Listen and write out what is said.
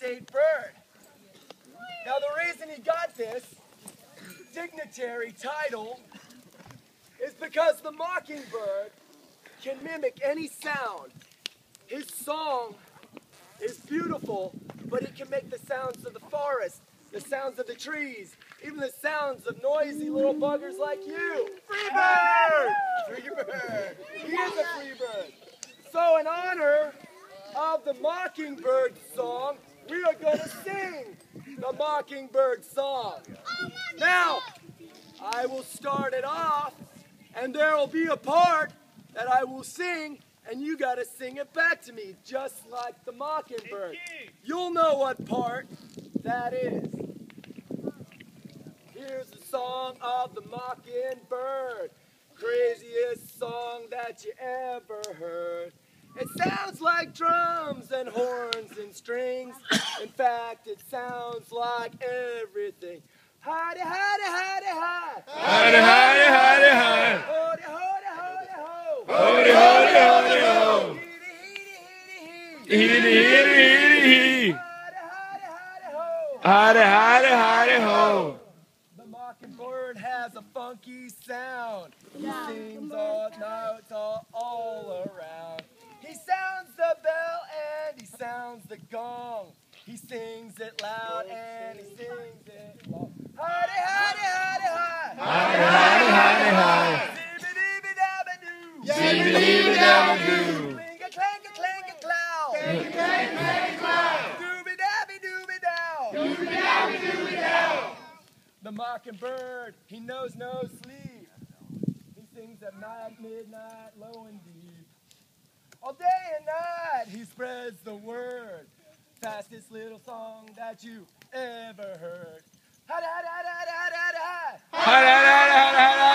state bird. Now the reason he got this dignitary title is because the mockingbird can mimic any sound. His song is beautiful, but it can make the sounds of the forest, the sounds of the trees, even the sounds of noisy little buggers like you. Free bird! Free bird! He is a free bird. So in honor of the mockingbird song, we are going to sing the mockingbird song. Now, I will start it off, and there will be a part that I will sing, and you got to sing it back to me, just like the mockingbird. You'll know what part that is. Here's the song of the mockingbird, craziest song that you ever heard. It sounds like drums and horns and strings. In fact, it sounds like everything. Hidey, hidey, hidey, hi. Hidey, hidey, hidey, hi. Hody, hody, hody, ho. Hody, hody, hody, ho. Heedy, heedy, heedy, Heedy, heedy, heedy, hee. hody, hody, hody, ho. Hidey, hidey, hidey, ho. The mockingbird has a funky sound. He sings all notes all around. He sounds the bell and he sounds the gong. He sings it loud and he sings it long. Hidey, hidey, hidey, hi. Hidey, hidey, hidey, hi. Zibby-dibby-dabba-doo. Zibby-dibby-dabba-doo. Clink-a-clank-a-clank-a-clow. Clank, clank, clank, clow. Doobie-dabby-doobie-dow. Doobie-dabby-doobie-dow. The mockingbird, he knows no sleep. He sings at night, midnight, low and deep. All day and night, he spreads the word. Fastest little song that you ever heard. Hi-da-da-da-da-da-da. Hidey, hidey, hidey, hidey.